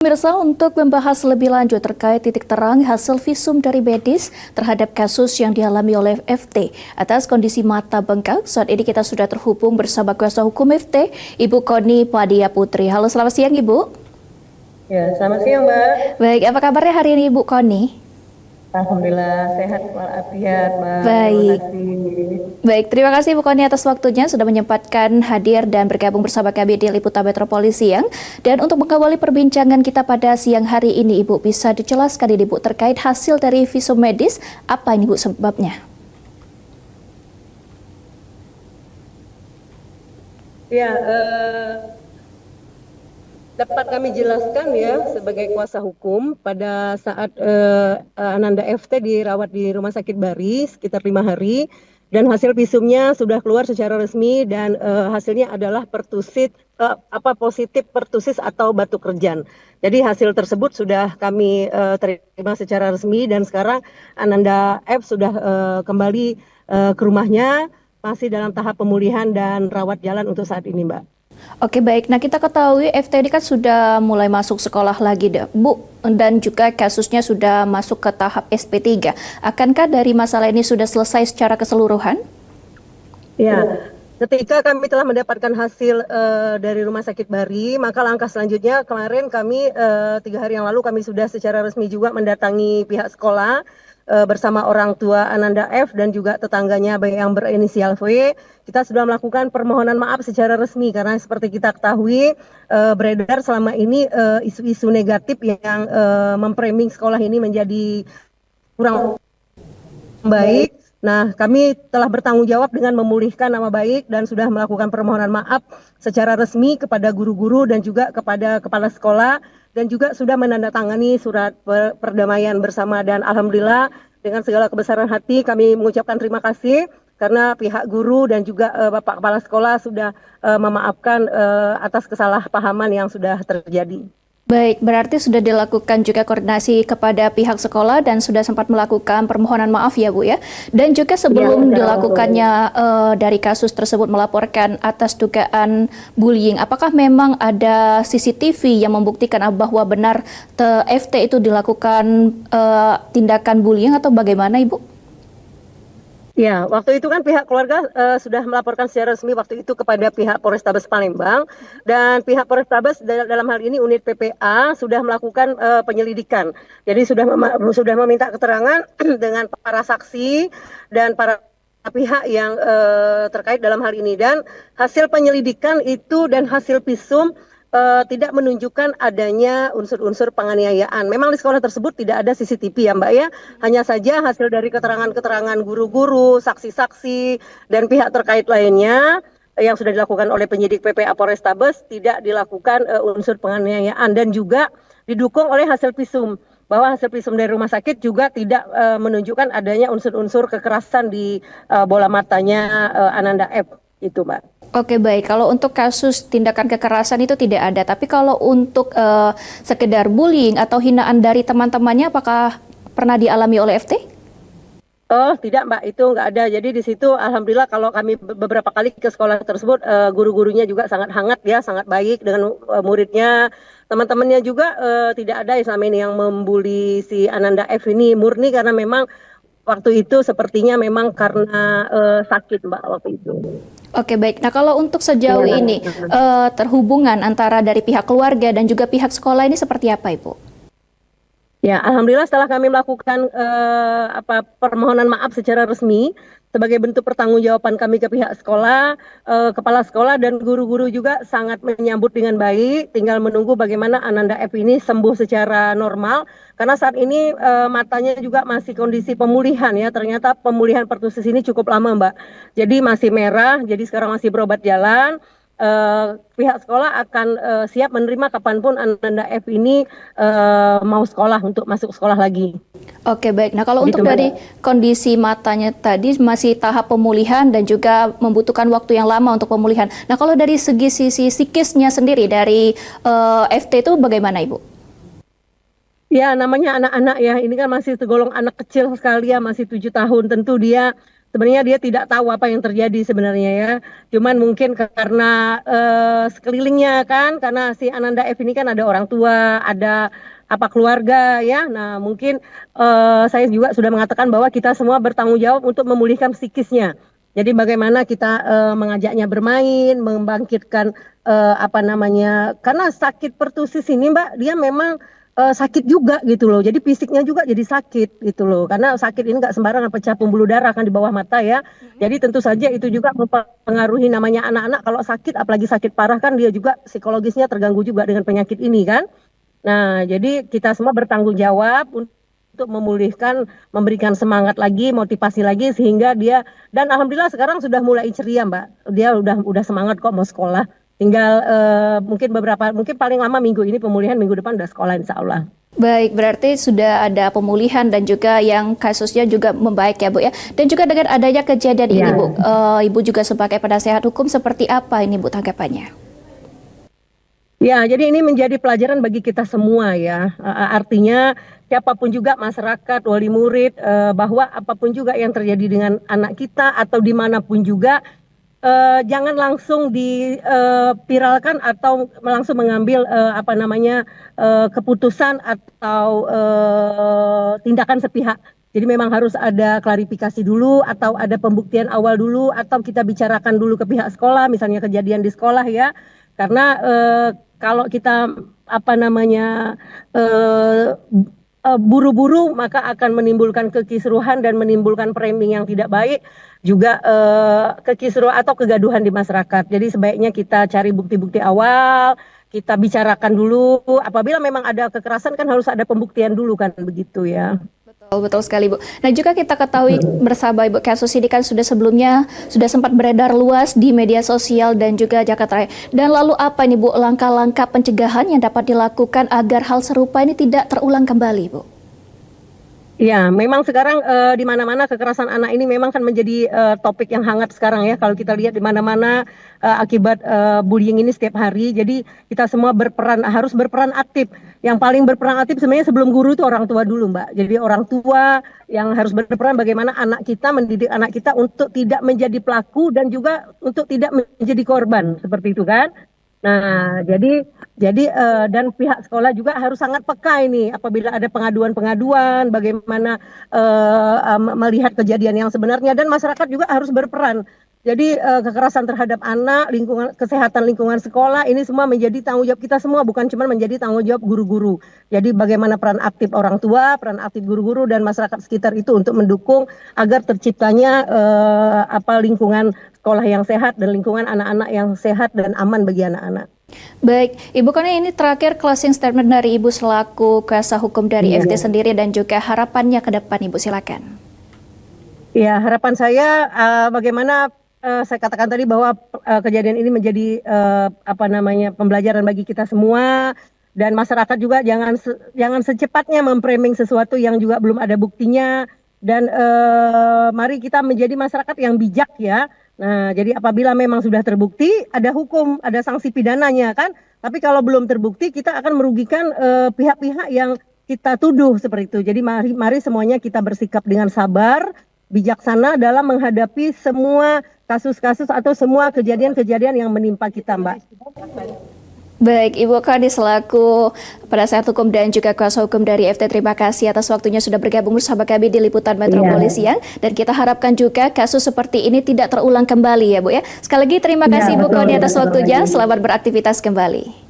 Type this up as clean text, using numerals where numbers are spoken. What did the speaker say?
Pemirsa, untuk membahas lebih lanjut terkait titik terang hasil visum dari medis terhadap kasus yang dialami oleh FT atas kondisi mata bengkak, saat ini kita sudah terhubung bersama kuasa hukum FT, Ibu Koni Padia Putri. Halo, selamat siang Ibu. Ya, selamat siang, Mbak. Baik, apa kabarnya hari ini Ibu Koni? Alhamdulillah sehat walafiat, Mbak. Terima Baik. kasih. Baik, terima kasih Ibu Koni atas waktunya sudah menyempatkan hadir dan bergabung bersama kami di Liputan Metropolis Siang. Dan untuk mengawali perbincangan kita pada siang hari ini, Ibu bisa dijelaskan ini Ibu terkait hasil dari visum medis, apa ini Ibu sebabnya? Ya, dapat kami jelaskan ya sebagai kuasa hukum pada saat Ananda FT dirawat di Rumah Sakit Bari sekitar 5 hari dan hasil visumnya sudah keluar secara resmi dan hasilnya adalah pertusit positif pertusis atau batu kerjan. Jadi hasil tersebut sudah kami terima secara resmi dan sekarang Ananda F sudah kembali ke rumahnya, masih dalam tahap pemulihan dan rawat jalan untuk saat ini, Mbak. Oke baik, nah kita ketahui FT ini kan sudah mulai masuk sekolah lagi Bu, dan juga kasusnya sudah masuk ke tahap SP3. Akankah dari masalah ini sudah selesai secara keseluruhan? Ya, ketika kami telah mendapatkan hasil dari Rumah Sakit Bari, maka langkah selanjutnya kemarin kami 3 hari yang lalu kami sudah secara resmi juga mendatangi pihak sekolah bersama orang tua Ananda F dan juga tetangganya yang berinisial V. Kita sudah melakukan permohonan maaf secara resmi karena seperti kita ketahui beredar selama ini isu-isu negatif yang memframing sekolah ini menjadi kurang baik. Nah, kami telah bertanggung jawab dengan memulihkan nama baik dan sudah melakukan permohonan maaf secara resmi kepada guru-guru dan juga kepada kepala sekolah dan juga sudah menandatangani surat perdamaian bersama dan alhamdulillah dengan segala kebesaran hati kami mengucapkan terima kasih karena pihak guru dan juga Bapak Kepala Sekolah sudah memaafkan atas kesalahpahaman yang sudah terjadi. Baik, berarti sudah dilakukan juga koordinasi kepada pihak sekolah dan sudah sempat melakukan permohonan maaf ya Bu ya. Dan juga sebelum dilakukannya dari kasus tersebut melaporkan atas dugaan bullying, apakah memang ada CCTV yang membuktikan bahwa benar FT itu dilakukan tindakan bullying atau bagaimana Ibu? Ya, waktu itu kan pihak keluarga sudah melaporkan secara resmi waktu itu kepada pihak Polrestabes Palembang dan pihak Polrestabes dalam hal ini unit PPA sudah melakukan penyelidikan. Jadi sudah meminta keterangan dengan para saksi dan para pihak yang terkait dalam hal ini dan hasil penyelidikan itu dan hasil visum tidak menunjukkan adanya unsur-unsur penganiayaan. Memang di sekolah tersebut tidak ada CCTV ya Mbak ya. Hanya saja hasil dari keterangan-keterangan guru-guru, saksi-saksi, dan pihak terkait lainnya yang sudah dilakukan oleh penyidik PPA Polrestabes tidak dilakukan unsur penganiayaan dan juga didukung oleh hasil visum. Bahwa hasil visum dari rumah sakit juga tidak menunjukkan adanya unsur-unsur kekerasan di bola matanya Ananda F. Itu Mbak. Oke baik, kalau untuk kasus tindakan kekerasan itu tidak ada, tapi kalau untuk sekedar bullying atau hinaan dari teman-temannya apakah pernah dialami oleh FT? Oh tidak Mbak, itu nggak ada. Jadi di situ alhamdulillah kalau kami beberapa kali ke sekolah tersebut, guru-gurunya juga sangat hangat ya, sangat baik dengan muridnya. Teman-temannya juga tidak ada selama ini yang membuli si Ananda F ini, murni karena memang waktu itu sepertinya memang karena sakit Mbak waktu itu. Oke baik, nah kalau untuk sejauh ini terhubungan antara dari pihak keluarga dan juga pihak sekolah ini seperti apa Ibu? Ya, alhamdulillah setelah kami melakukan permohonan maaf secara resmi sebagai bentuk pertanggungjawaban kami ke pihak sekolah, kepala sekolah dan guru-guru juga sangat menyambut dengan baik. Tinggal menunggu bagaimana Ananda F ini sembuh secara normal karena saat ini matanya juga masih kondisi pemulihan ya. Ternyata pemulihan pertusis ini cukup lama, Mbak. Jadi masih merah, jadi sekarang masih berobat jalan. Pihak sekolah akan siap menerima kapanpun Ananda F ini mau sekolah untuk masuk sekolah lagi. Oke baik, nah kalau untuk dari kondisi matanya tadi masih tahap pemulihan dan juga membutuhkan waktu yang lama untuk pemulihan. Nah kalau dari segi sisi psikisnya sendiri dari FT itu bagaimana Ibu? Ya namanya anak-anak ya, ini kan masih tergolong anak kecil sekali ya, masih 7 tahun. Tentu dia sebenarnya dia tidak tahu apa yang terjadi sebenarnya ya. Cuman mungkin karena sekelilingnya kan, karena si Ananda F ini kan ada orang tua, ada apa keluarga ya. Nah mungkin saya juga sudah mengatakan bahwa kita semua bertanggung jawab untuk memulihkan psikisnya. Jadi bagaimana kita mengajaknya bermain, membangkitkan apa namanya, karena sakit pertusis ini Mbak, dia memang sakit juga gitu loh. Jadi fisiknya juga jadi sakit gitu loh. Karena sakit ini nggak sembarangan, pecah pembuluh darah kan di bawah mata ya. Jadi tentu saja itu juga mempengaruhi namanya anak-anak kalau sakit, apalagi sakit parah kan dia juga psikologisnya terganggu juga dengan penyakit ini kan. Nah, jadi kita semua bertanggung jawab untuk memulihkan, memberikan semangat lagi, motivasi lagi sehingga dia, dan alhamdulillah sekarang sudah mulai ceria, Mbak. Dia udah semangat kok mau sekolah. Tinggal mungkin paling lama minggu ini, pemulihan minggu depan udah sekolah insya Allah. Baik, berarti sudah ada pemulihan dan juga yang kasusnya juga membaik ya Bu ya. Dan juga dengan adanya kejadian ini Bu, Ibu juga sebagai penasehat hukum seperti apa ini Bu tanggapannya? Ya, jadi ini menjadi pelajaran bagi kita semua ya. Artinya siapapun juga masyarakat, wali murid, bahwa apapun juga yang terjadi dengan anak kita atau dimanapun juga, jangan langsung dipiralkan atau langsung mengambil apa namanya keputusan atau tindakan sepihak. Jadi memang harus ada klarifikasi dulu atau ada pembuktian awal dulu atau kita bicarakan dulu ke pihak sekolah, misalnya kejadian di sekolah ya. Karena kalau kita apa namanya buru-buru maka akan menimbulkan kekisruhan dan menimbulkan framing yang tidak baik, juga kekisruhan atau kegaduhan di masyarakat. Jadi sebaiknya kita cari bukti-bukti awal, kita bicarakan dulu. Apabila memang ada kekerasan kan harus ada pembuktian dulu kan, begitu ya. Betul, betul sekali Bu. Nah juga kita ketahui bersama Ibu, kasus ini kan sudah sebelumnya sudah sempat beredar luas di media sosial dan juga Jakarta Raya. Dan lalu apa nih Bu langkah-langkah pencegahan yang dapat dilakukan agar hal serupa ini tidak terulang kembali Bu? Ya, memang sekarang di mana-mana kekerasan anak ini memang kan menjadi topik yang hangat sekarang ya. Kalau kita lihat di mana-mana akibat bullying ini setiap hari. Jadi kita semua harus berperan aktif. Yang paling berperan aktif sebenarnya sebelum guru itu orang tua dulu, Mbak. Jadi orang tua yang harus berperan bagaimana anak kita, mendidik anak kita untuk tidak menjadi pelaku dan juga untuk tidak menjadi korban, seperti itu kan. Nah, jadi dan pihak sekolah juga harus sangat peka ini apabila ada pengaduan-pengaduan, bagaimana melihat kejadian yang sebenarnya, dan masyarakat juga harus berperan. Jadi kekerasan terhadap anak, kesehatan lingkungan sekolah ini semua menjadi tanggung jawab kita semua, bukan cuma menjadi tanggung jawab guru-guru. Jadi bagaimana peran aktif orang tua, peran aktif guru-guru dan masyarakat sekitar itu untuk mendukung agar terciptanya lingkungan sekolah yang sehat dan lingkungan anak-anak yang sehat dan aman bagi anak-anak. Baik, Ibu Koni, ini terakhir closing statement dari Ibu selaku kuasa hukum dari FT sendiri dan juga harapannya ke depan Ibu, silakan. Ya, harapan saya bagaimana saya katakan tadi bahwa kejadian ini menjadi pembelajaran bagi kita semua, dan masyarakat juga jangan secepatnya memframing sesuatu yang juga belum ada buktinya, dan mari kita menjadi masyarakat yang bijak ya. Nah, jadi apabila memang sudah terbukti, ada hukum, ada sanksi pidananya kan. Tapi kalau belum terbukti, kita akan merugikan pihak-pihak yang kita tuduh seperti itu. Jadi mari semuanya kita bersikap dengan sabar, bijaksana dalam menghadapi semua kasus-kasus atau semua kejadian-kejadian yang menimpa kita, Mbak. Baik, Ibu Koni selaku penasehat hukum dan juga kuasa hukum dari FT, terima kasih atas waktunya sudah bergabung bersama kami di Liputan Metropolis Siang. Dan kita harapkan juga kasus seperti ini tidak terulang kembali ya Bu ya. Sekali lagi terima kasih Ibu Koni atas waktunya, selamat beraktivitas kembali.